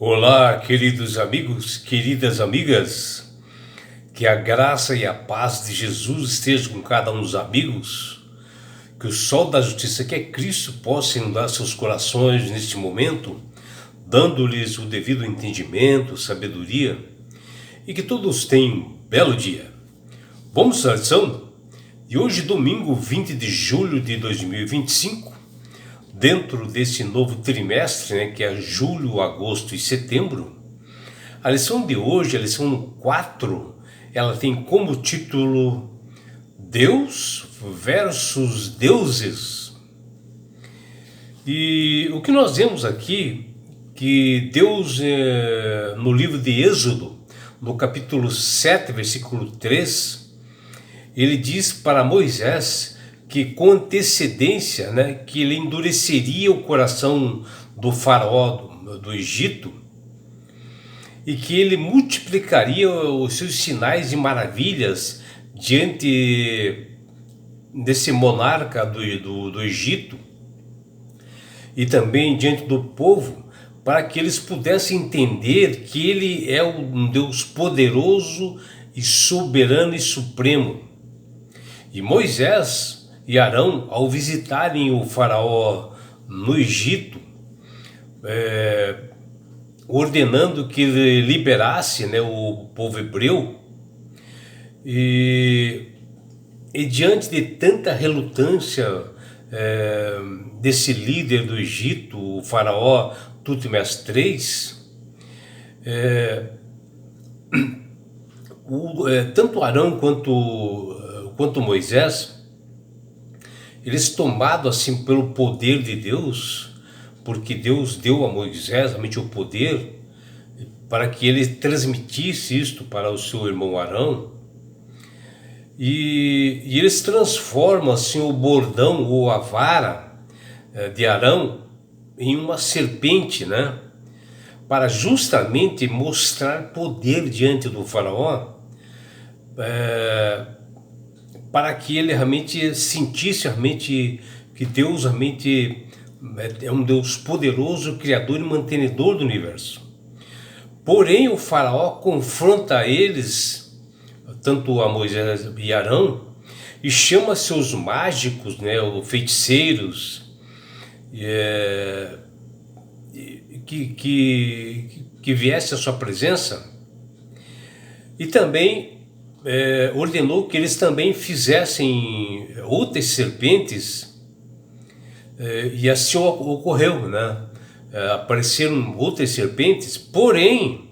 Olá, queridos amigos, queridas amigas, que a graça e a paz de Jesus estejam com cada um dos amigos, que o sol da justiça, que é Cristo, possa inundar seus corações neste momento, dando-lhes o devido entendimento, sabedoria, e que todos tenham um belo dia. Vamos à lição de hoje, domingo 20 de julho de 2025, dentro desse novo trimestre, que é julho, agosto e setembro. A lição de hoje, a lição 4, ela tem como título Deus versus deuses. E o que nós vemos aqui, que Deus, no livro de Êxodo, no capítulo 7, versículo 3, ele diz para Moisés que com antecedência, que ele endureceria o coração do faraó do Egito e que ele multiplicaria os seus sinais e maravilhas diante desse monarca do Egito e também diante do povo, para que eles pudessem entender que ele é um Deus poderoso e soberano e supremo. E Moisés e Arão, ao visitarem o faraó no Egito, ordenando que ele liberasse o povo hebreu, e diante de tanta relutância desse líder do Egito, o faraó Tutmés III, tanto Arão quanto Moisés, eles tomados assim pelo poder de Deus, porque Deus deu a Moisés realmente o poder para que ele transmitisse isto para o seu irmão Arão, e eles transformam assim o bordão ou a vara de Arão em uma serpente, para justamente mostrar poder diante do faraó, para que ele realmente sentisse realmente que Deus realmente é um Deus poderoso, criador e mantenedor do universo. Porém, o faraó confronta eles, tanto a Moisés e Arão, e chama seus mágicos, os feiticeiros, que viesse à sua presença, e também ordenou que eles também fizessem outras serpentes, e assim ocorreu, apareceram outras serpentes. Porém,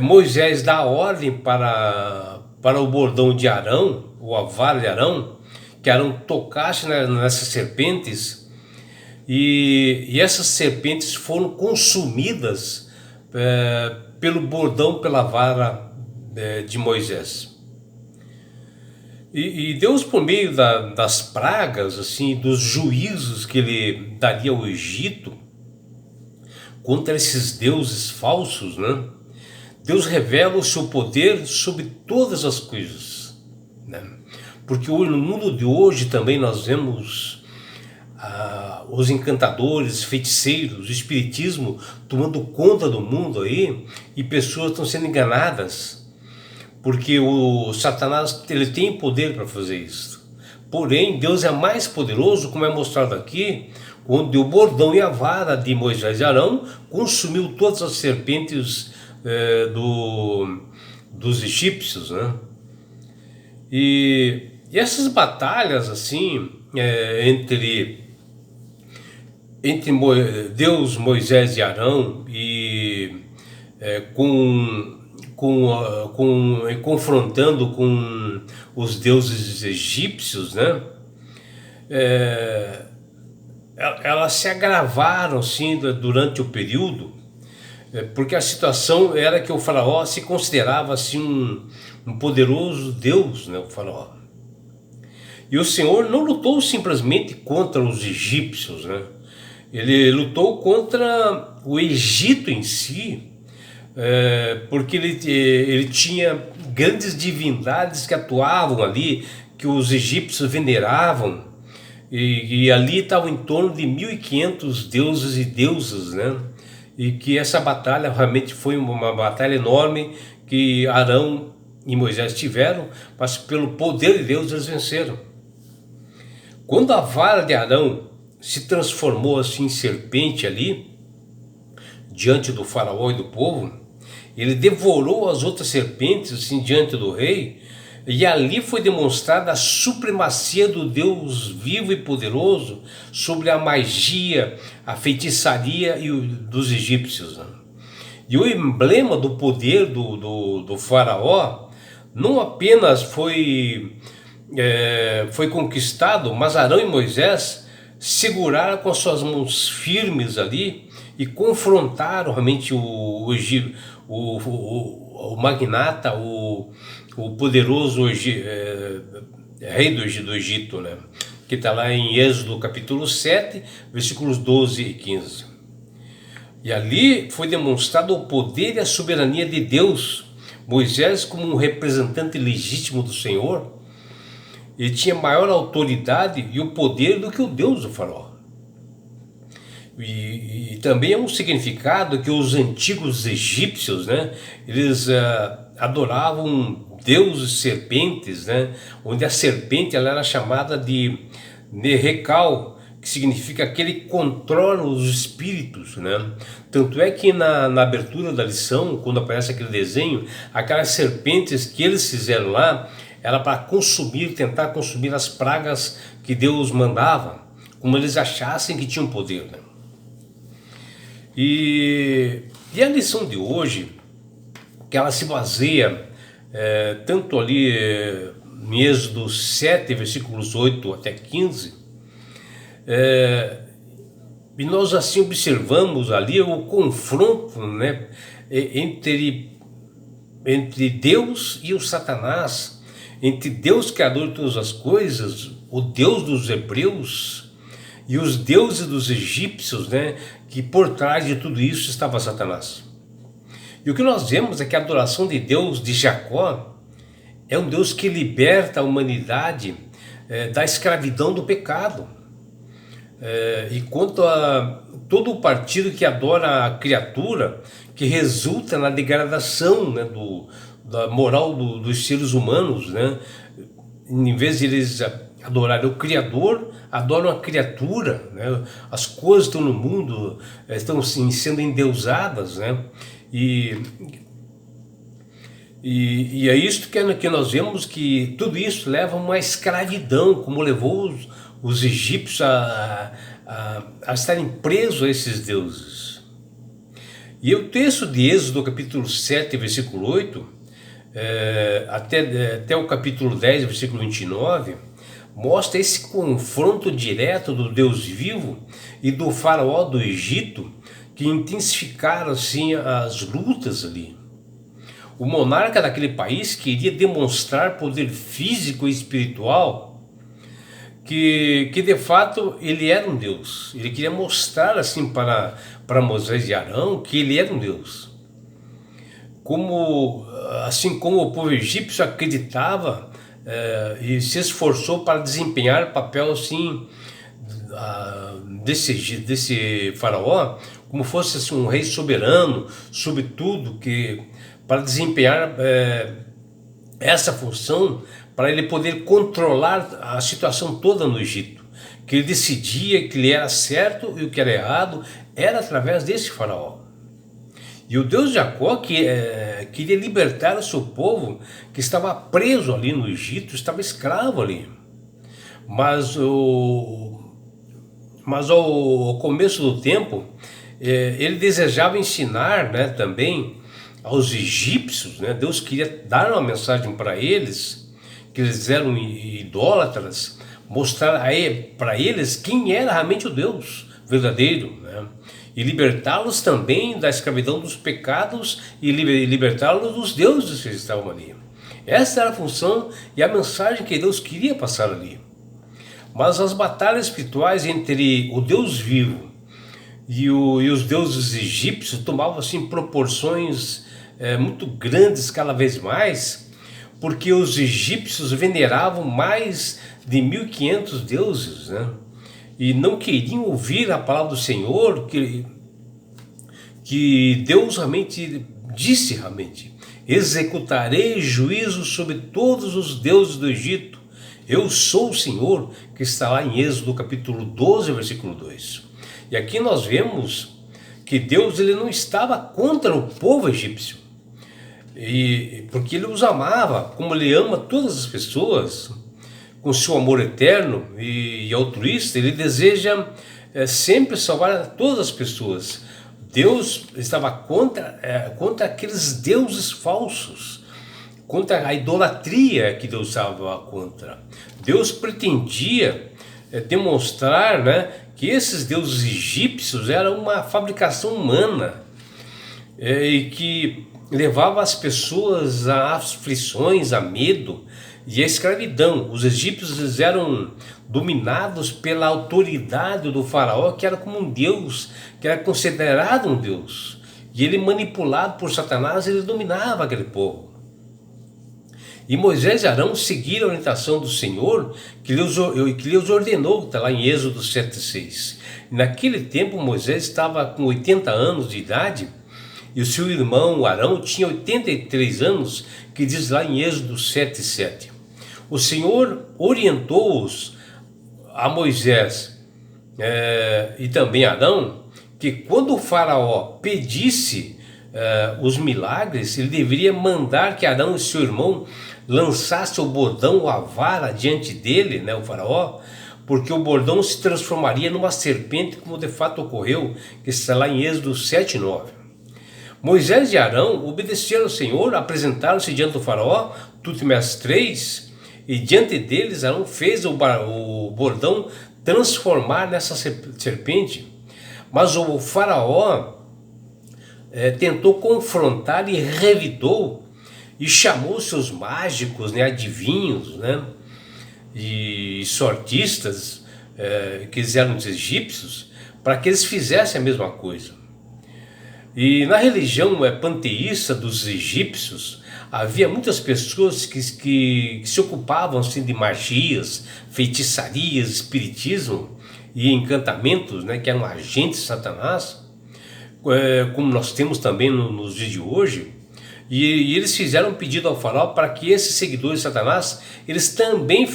Moisés dá ordem para o bordão de Arão, ou a vara de Arão, que Arão tocasse nessas serpentes, e essas serpentes foram consumidas pelo bordão, pela vara de Moisés. E Deus, por meio das pragas, assim, dos juízos que ele daria ao Egito contra esses deuses falsos, Deus revela o seu poder sobre todas as coisas, porque no mundo de hoje também nós vemos os encantadores, feiticeiros, o espiritismo tomando conta do mundo aí, e pessoas estão sendo enganadas, porque o Satanás ele tem poder para fazer isso. Porém, Deus é mais poderoso, como é mostrado aqui, onde o bordão e a vara de Moisés e Arão consumiu todas as serpentes dos egípcios, E essas batalhas assim entre Deus, Moisés e Arão, e confrontando com os deuses egípcios, elas se agravaram assim durante o período, porque a situação era que o faraó se considerava assim um poderoso Deus, o faraó. E o Senhor não lutou simplesmente contra os egípcios, ele lutou contra o Egito em si, porque ele tinha grandes divindades que atuavam ali, que os egípcios veneravam, e ali estavam em torno de 1.500 deuses e deusas, e que essa batalha realmente foi uma batalha enorme que Arão e Moisés tiveram, mas pelo poder de Deus eles venceram. Quando a vara de Arão se transformou assim em serpente ali, diante do faraó e do povo, ele devorou as outras serpentes assim diante do rei, e ali foi demonstrada a supremacia do Deus vivo e poderoso sobre a magia, a feitiçaria dos egípcios, né? E o emblema do poder do faraó não apenas foi conquistado, mas Arão e Moisés seguraram com suas mãos firmes ali e confrontaram realmente o magnata, o poderoso rei do Egito, né? Que está lá em Êxodo capítulo 7, versículos 12 e 15. E ali foi demonstrado o poder e a soberania de Deus. Moisés, como um representante legítimo do Senhor, ele tinha maior autoridade e o poder do que o Deus do faraó. E também é um significado que os antigos egípcios, né, eles adoravam deuses serpentes, né, onde a serpente ela era chamada de Nerekal, que significa aquele que controla os espíritos, né? Tanto é que na abertura da lição, quando aparece aquele desenho, aquelas serpentes que eles fizeram lá, era para tentar consumir as pragas que Deus mandava, como eles achassem que tinham poder, né? E a lição de hoje, que ela se baseia tanto ali em Êxodo 7, versículos 8 até 15, e nós assim observamos ali o confronto, né, entre Deus e o Satanás, entre Deus criador de todas as coisas, o Deus dos hebreus, e os deuses dos egípcios, né, que por trás de tudo isso estava Satanás. E o que nós vemos é que a adoração de Deus de Jacó é um Deus que liberta a humanidade da escravidão do pecado. E quanto a todo o partido que adora a criatura, que resulta na degradação, né, da moral dos seres humanos, né, em vez de eles adorarem o Criador, adoram a criatura, né? As coisas estão no mundo, estão assim, sendo endeusadas, né? E é isso que nós vemos, que tudo isso leva a uma escravidão, como levou os egípcios a estarem presos a esses deuses. E o texto de Êxodo, capítulo 7, versículo 8, até o capítulo 10, versículo 29, mostra esse confronto direto do Deus vivo e do faraó do Egito, que intensificaram assim as lutas ali. O monarca daquele país queria demonstrar poder físico e espiritual, que de fato ele era um Deus. Ele queria mostrar assim para Moisés e Arão que ele era um Deus. Assim como o povo egípcio acreditava e se esforçou para desempenhar papel assim desse faraó, como fosse assim, um rei soberano sobre tudo, para desempenhar essa função, para ele poder controlar a situação toda no Egito, que ele decidia que ele era certo e o que era errado era através desse faraó. E o Deus de Jacó queria libertar o seu povo, que estava preso ali no Egito, estava escravo ali. Mas ao começo do tempo, ele desejava ensinar, né, também aos egípcios, né? Deus queria dar uma mensagem para eles, que eles eram idólatras, mostrar para eles quem era realmente o Deus verdadeiro, né? E libertá-los também da escravidão dos pecados e libertá-los dos deuses que estavam ali. Essa era a função e a mensagem que Deus queria passar ali. Mas as batalhas espirituais entre o Deus vivo e os deuses egípcios tomavam assim proporções muito grandes cada vez mais, porque os egípcios veneravam mais de 1.500 deuses, né? E não queriam ouvir a palavra do Senhor, que que Deus realmente disse executarei juízo sobre todos os deuses do Egito. Eu sou o Senhor, que está lá em Êxodo capítulo 12, versículo 2. E aqui nós vemos que Deus ele não estava contra o povo egípcio, porque ele os amava, como ele ama todas as pessoas, com seu amor eterno e altruísta. Ele deseja sempre salvar todas as pessoas. Deus estava contra aqueles deuses falsos, contra a idolatria que Deus estava contra. Deus pretendia demonstrar, que esses deuses egípcios eram uma fabricação humana, e que levava as pessoas a aflições, a medo e a escravidão. Os egípcios eram dominados pela autoridade do faraó, que era como um deus, que era considerado um deus. E ele, manipulado por Satanás, ele dominava aquele povo. E Moisés e Arão seguiram a orientação do Senhor, que lhes ordenou, está lá em Êxodo 7,6. Naquele tempo Moisés estava com 80 anos de idade, e o seu irmão Arão tinha 83 anos, que diz lá em Êxodo 7,7. O Senhor orientou-os a Moisés e também a Arão, que quando o faraó pedisse os milagres, ele deveria mandar que Arão e seu irmão lançasse o bordão ou a vara diante dele, o faraó, porque o bordão se transformaria numa serpente, como de fato ocorreu, que está lá em Êxodo 7,9. Moisés e Arão obedeceram ao Senhor, apresentaram-se diante do faraó, Tutmés 3, e diante deles Arão fez o bordão transformar nessa serpente. Mas o faraó tentou confrontar e revidou, e chamou seus mágicos, adivinhos, e sortistas, que eles eram os egípcios, para que eles fizessem a mesma coisa. E na religião panteísta dos egípcios, havia muitas pessoas que se ocupavam de magias, feitiçarias, espiritismo e encantamentos, que eram agentes de Satanás, como nós temos também nos dias de hoje. E eles fizeram um pedido ao faraó para que esses seguidores de Satanás, eles também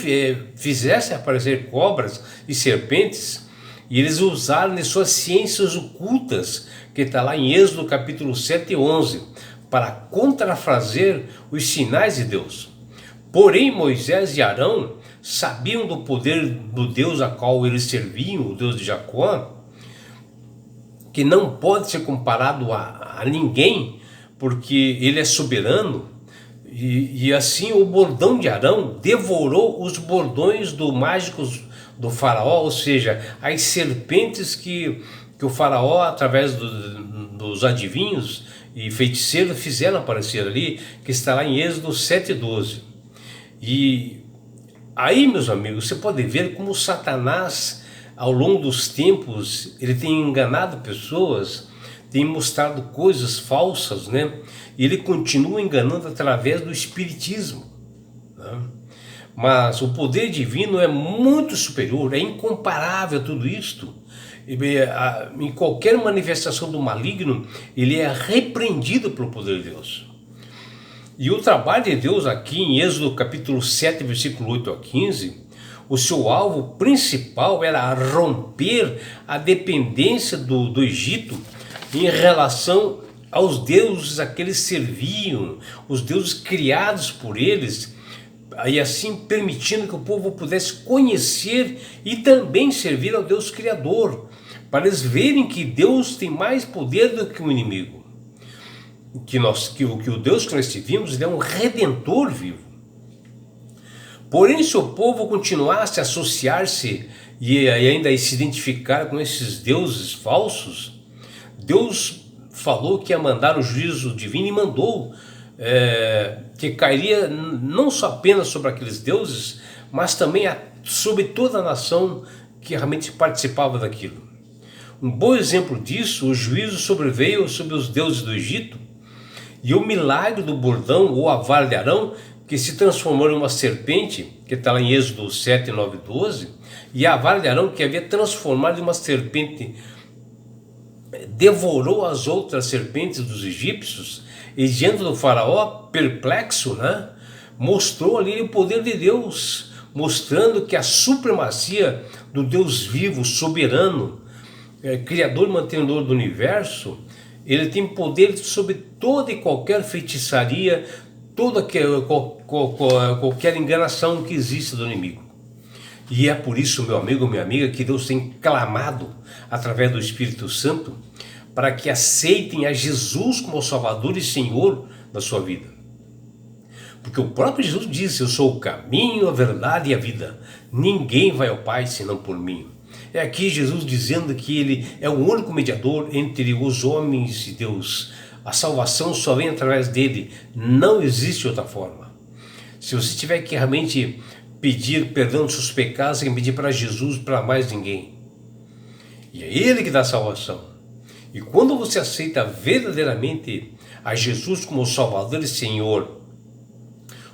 fizessem aparecer cobras e serpentes, e eles usaram de suas ciências ocultas, que está lá em Êxodo capítulo 7 e 11, para contrafazer os sinais de Deus. Porém Moisés e Arão sabiam do poder do Deus a qual eles serviam, o Deus de Jacó, que não pode ser comparado a ninguém, porque ele é soberano. E assim o bordão de Arão devorou os bordões mágicos do faraó, ou seja, as serpentes que o faraó, através dos adivinhos e feiticeiros, fizeram aparecer ali, que está lá em Êxodo 7,12. E aí, meus amigos, você pode ver como Satanás, ao longo dos tempos, ele tem enganado pessoas, tem mostrado coisas falsas, E ele continua enganando através do espiritismo, Mas o poder divino é muito superior, é incomparável a tudo isto. Em qualquer manifestação do maligno, ele é repreendido pelo poder de Deus. E o trabalho de Deus aqui em Êxodo capítulo 7, versículo 8 a 15, o seu alvo principal era romper a dependência do Egito em relação aos deuses a que eles serviam, os deuses criados por eles, e assim permitindo que o povo pudesse conhecer e também servir ao Deus Criador, para eles verem que Deus tem mais poder do que o inimigo, que o Deus que nós servimos, ele é um redentor vivo. Porém, se o povo continuasse a associar-se e ainda se identificar com esses deuses falsos, Deus falou que ia mandar o juízo divino, e mandou, que cairia não só apenas sobre aqueles deuses, mas também sobre toda a nação que realmente participava daquilo. Um bom exemplo disso, o juízo sobreveio sobre os deuses do Egito, e o milagre do bordão ou a vara de Arão, que se transformou em uma serpente, que está lá em Êxodo 7, 9 e 12, e a vara de Arão que havia transformado em uma serpente devorou as outras serpentes dos egípcios, e diante do faraó, perplexo, né, mostrou ali o poder de Deus, mostrando que a supremacia do Deus vivo, soberano, criador e mantenedor do universo, ele tem poder sobre toda e qualquer feitiçaria, toda qualquer enganação que existe do inimigo. E é por isso, meu amigo, minha amiga, que Deus tem clamado através do Espírito Santo para que aceitem a Jesus como Salvador e Senhor da sua vida. Porque o próprio Jesus disse: eu sou o caminho, a verdade e a vida. Ninguém vai ao Pai senão por mim. É aqui Jesus dizendo que ele é o único mediador entre os homens e Deus. A salvação só vem através dele. Não existe outra forma. Se você tiver que realmente pedir perdão dos seus pecados, tem que pedir para Jesus, para mais ninguém. E é ele que dá a salvação. E quando você aceita verdadeiramente a Jesus como Salvador e Senhor,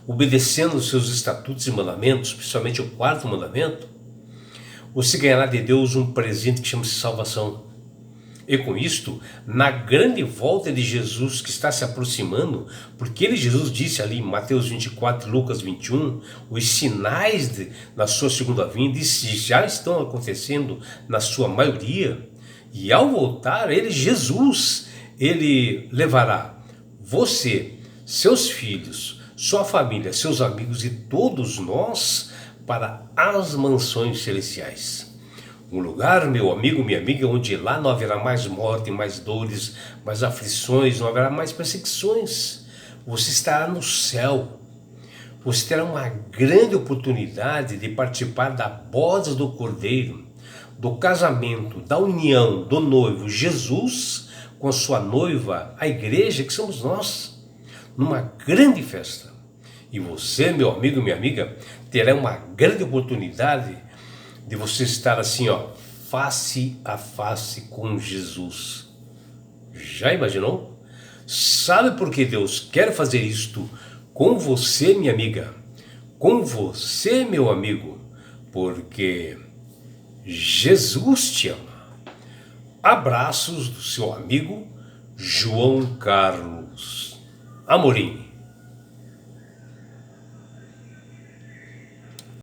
obedecendo os seus estatutos e mandamentos, principalmente o quarto mandamento, você ganhará de Deus um presente que chama-se salvação. E com isto, na grande volta de Jesus que está se aproximando, porque Jesus disse ali em Mateus 24 e Lucas 21, os sinais na sua segunda vinda já estão acontecendo na sua maioria, e ao voltar, Jesus, ele levará você, seus filhos, sua família, seus amigos e todos nós para as mansões celestiais. Um lugar, meu amigo, minha amiga, onde lá não haverá mais morte, mais dores, mais aflições, não haverá mais perseguições. Você estará no céu. Você terá uma grande oportunidade de participar da boda do Cordeiro, do casamento, da união do noivo Jesus com a sua noiva, a igreja, que somos nós, numa grande festa. E você, meu amigo, minha amiga, terá uma grande oportunidade de você estar assim, face a face com Jesus. Já imaginou? Sabe por que Deus quer fazer isto com você, minha amiga? Com você, meu amigo? Porque Jesus te ama. Abraços do seu amigo João Carlos Amorim.